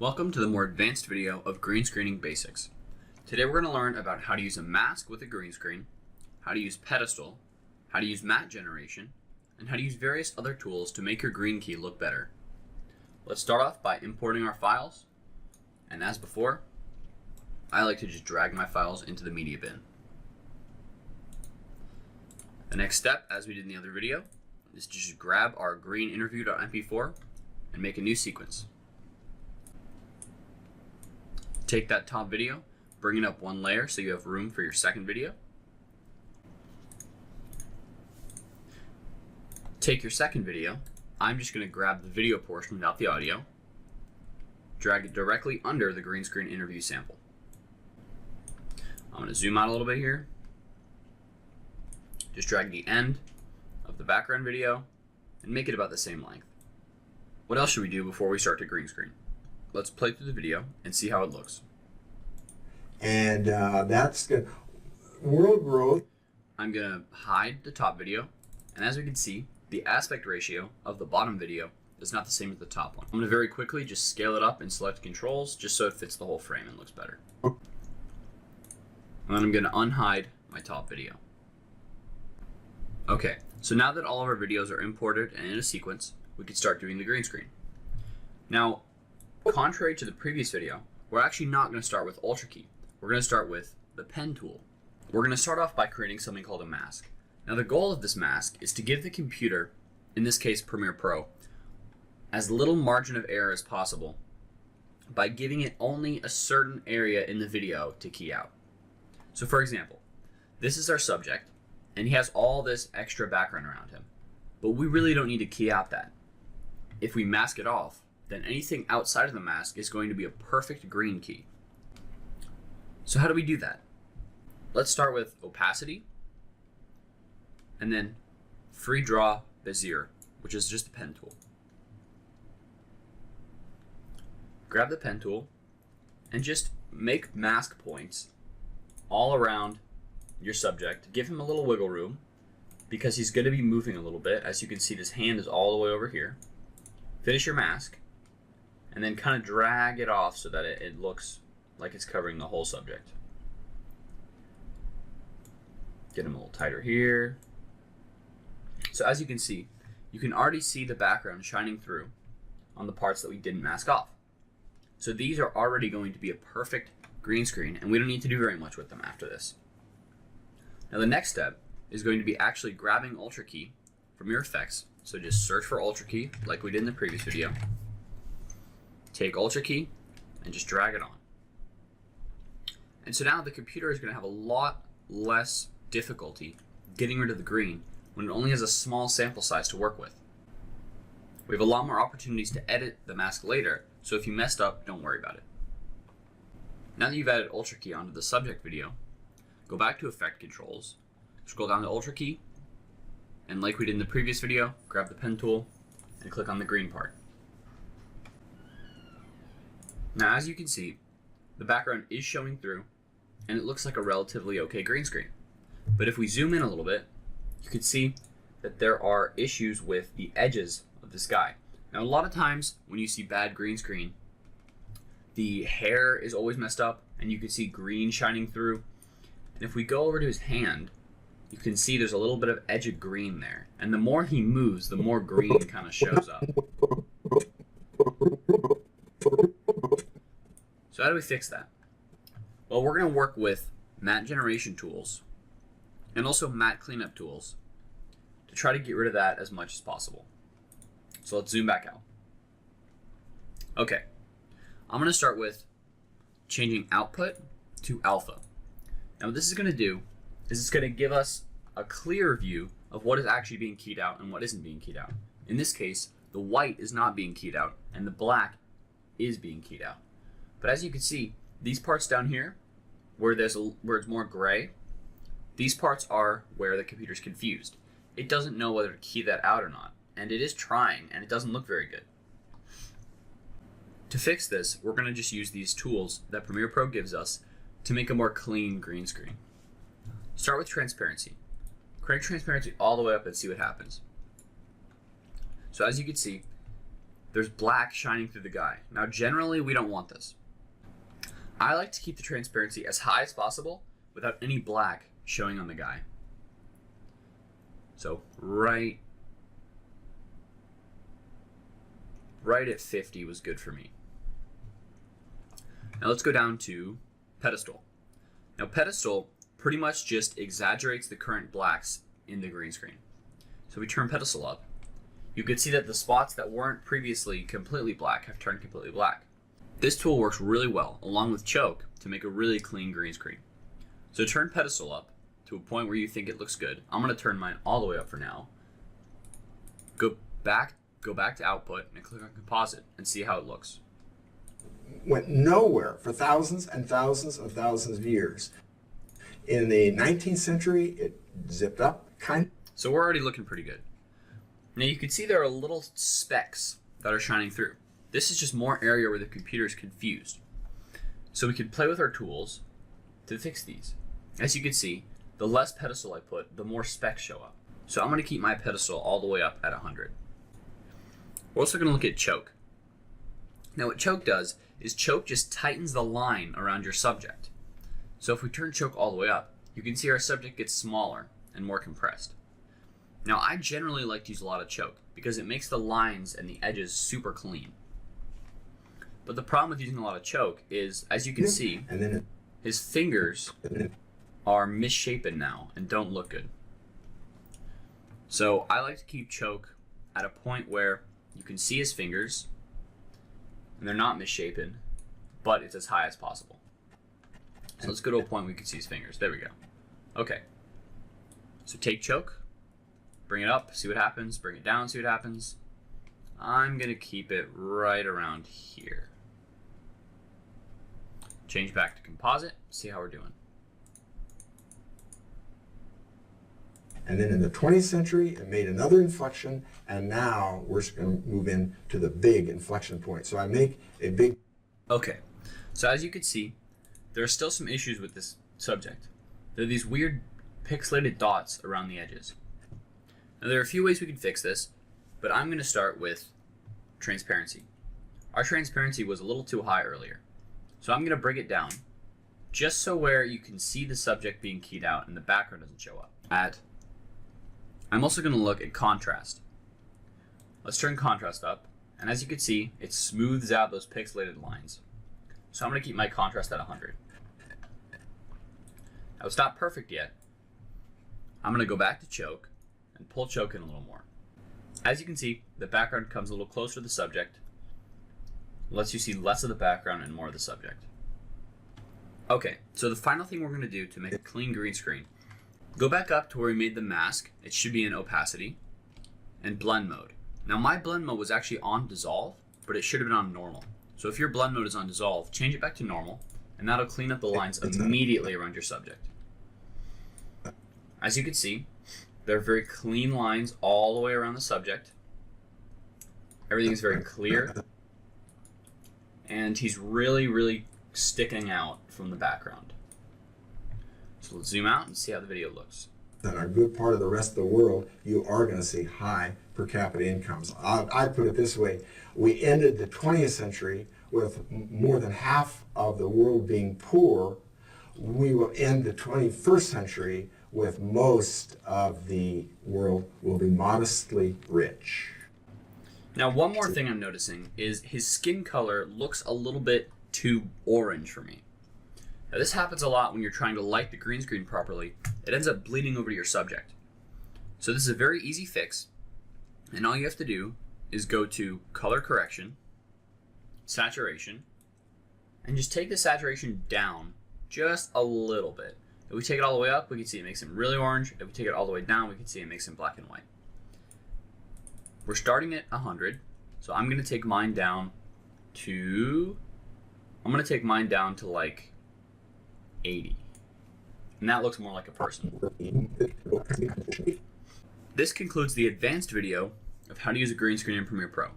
Welcome to the more advanced video of green screening basics. Today we're going to learn about how to use a mask with a green screen, how to use pedestal, how to use matte generation, and how to use various other tools to make your green key look better. Let's start off by importing our files, and as before, I like to just drag my files into the media bin. The next step, as we did in the other video, is to just grab our green interview.mp4 and make a new sequence. Take that top video, bring it up one layer so you have room for your second video. Take your second video. I'm just going to grab the video portion without the audio, drag it directly under the green screen interview sample. I'm going to zoom out a little bit here. Just drag the end of the background video and make it about the same length. What else should we do before we start to green screen? Let's play through the video and see how it looks. And that's good. World growth. I'm going to hide the top video, and as we can see, the aspect ratio of the bottom video is not the same as the top one. I'm going to very quickly just scale it up and select controls just so it fits the whole frame and looks better. And then I'm going to unhide my top video. Okay, so now that all of our videos are imported and in a sequence, we can start doing the green screen. Now, contrary to the previous video, we're actually not going to start with Ultra Key. We're going to start with the pen tool. We're going to start off by creating something called a mask. Now the goal of this mask is to give the computer, in this case Premiere Pro, as little margin of error as possible by giving it only a certain area in the video to key out. So for example, this is our subject and he has all this extra background around him, but we really don't need to key out that. If we mask it off, then anything outside of the mask is going to be a perfect green key. So how do we do that? Let's start with opacity, and then free draw Bezier, which is just the pen tool. Grab the pen tool and just make mask points all around your subject. Give him a little wiggle room because he's going to be moving a little bit. As you can see, this hand is all the way over here. Finish your mask and then kind of drag it off so that it looks like it's covering the whole subject. Get him a little tighter here. So as you can see, you can already see the background shining through on the parts that we didn't mask off. So these are already going to be a perfect green screen, and we don't need to do very much with them after this. Now the next step is going to be actually grabbing Ultra Key from your effects. So just search for Ultra Key like we did in the previous video. Take Ultra Key and just drag it on. And so now the computer is going to have a lot less difficulty getting rid of the green when it only has a small sample size to work with. We have a lot more opportunities to edit the mask later, so if you messed up, don't worry about it. Now that you've added Ultra Key onto the subject video, go back to Effect Controls, scroll down to Ultra Key, and like we did in the previous video, grab the pen tool and click on the green part. Now as you can see, the background is showing through and it looks like a relatively okay green screen. But if we zoom in a little bit, you can see that there are issues with the edges of the sky. Now a lot of times when you see bad green screen, the hair is always messed up and you can see green shining through. And if we go over to his hand, you can see there's a little bit of edge of green there. And the more he moves, the more green kind of shows up. So how do we fix that? Well, we're going to work with matte generation tools and also matte cleanup tools to try to get rid of that as much as possible. So let's zoom back out. Okay, I'm going to start with changing output to alpha. Now what this is going to do is it's going to give us a clear view of what is actually being keyed out and what isn't being keyed out. In this case, the white is not being keyed out and the black is being keyed out. But as you can see, these parts down here, where it's more gray, these parts are where the computer's confused. It doesn't know whether to key that out or not, and it is trying, and it doesn't look very good. To fix this, we're going to just use these tools that Premiere Pro gives us to make a more clean green screen. Start with transparency. Crank transparency all the way up and see what happens. So as you can see, there's black shining through the guy. Now generally we don't want this. I like to keep the transparency as high as possible without any black showing on the guy. So right at 50 was good for me. Now let's go down to pedestal. Now pedestal pretty much just exaggerates the current blacks in the green screen. So we turn pedestal up. You can see that the spots that weren't previously completely black have turned completely black. This tool works really well along with choke to make a really clean green screen. So turn pedestal up to a point where you think it looks good. I'm going to turn mine all the way up for now. Go back to output and click on composite and see how it looks. Went nowhere for thousands and thousands of thousands of years. In the 19th century, it zipped up, So we're already looking pretty good. Now you can see there are little specks that are shining through. This is just more area where the computer is confused. So we can play with our tools to fix these. As you can see, the less pedestal I put, the more specks show up. So I'm going to keep my pedestal all the way up at 100. We're also going to look at choke. Now what choke does is choke just tightens the line around your subject. So if we turn choke all the way up, you can see our subject gets smaller and more compressed. Now I generally like to use a lot of choke because it makes the lines and the edges super clean. But the problem with using a lot of choke is, as you can see, his fingers are misshapen now and don't look good. So I like to keep choke at a point where you can see his fingers and they're not misshapen, but it's as high as possible. So let's go to a point where we can see his fingers. There we go. Okay. So take choke, bring it up, see what happens, bring it down, see what happens. I'm going to keep it right around here. Change back to composite, see how we're doing. And then in the 20th century, it made another inflection, and now we're going to move into the big inflection point. So I make a big... Okay, so as you can see, there are still some issues with this subject. There are these weird pixelated dots around the edges. Now there are a few ways we can fix this, but I'm going to start with transparency. Our transparency was a little too high earlier. So I'm going to bring it down, just so where you can see the subject being keyed out and the background doesn't show up. I'm also going to look at contrast. Let's turn contrast up, and as you can see, it smooths out those pixelated lines. So I'm going to keep my contrast at 100. Now it's not perfect yet. I'm going to go back to choke and pull choke in a little more. As you can see, the background comes a little closer to the subject, lets you see less of the background and more of the subject. Okay, so the final thing we're going to do to make a clean green screen, go back up to where we made the mask. It should be in opacity and blend mode. Now my blend mode was actually on dissolve, but it should have been on normal. So if your blend mode is on dissolve, change it back to normal, and that'll clean up the lines immediately around your subject. As you can see, there are very clean lines all the way around the subject. Everything is very clear, and he's really, really sticking out from the background. So let's zoom out and see how the video looks. In a good part of the rest of the world, you are going to see high per capita incomes. I put it this way. We ended the 20th century with more than half of the world being poor. We will end the 21st century with most of the world will be modestly rich. Now, one more thing I'm noticing is his skin color looks a little bit too orange for me. Now, this happens a lot when you're trying to light the green screen properly. It ends up bleeding over to your subject. So this is a very easy fix, and all you have to do is go to color correction, saturation, and just take the saturation down just a little bit. If we take it all the way up, we can see it makes him really orange. If we take it all the way down, we can see it makes him black and white. We're starting at 100, so I'm going to take mine down to like 80. And that looks more like a person. This concludes the advanced video of how to use a green screen in Premiere Pro.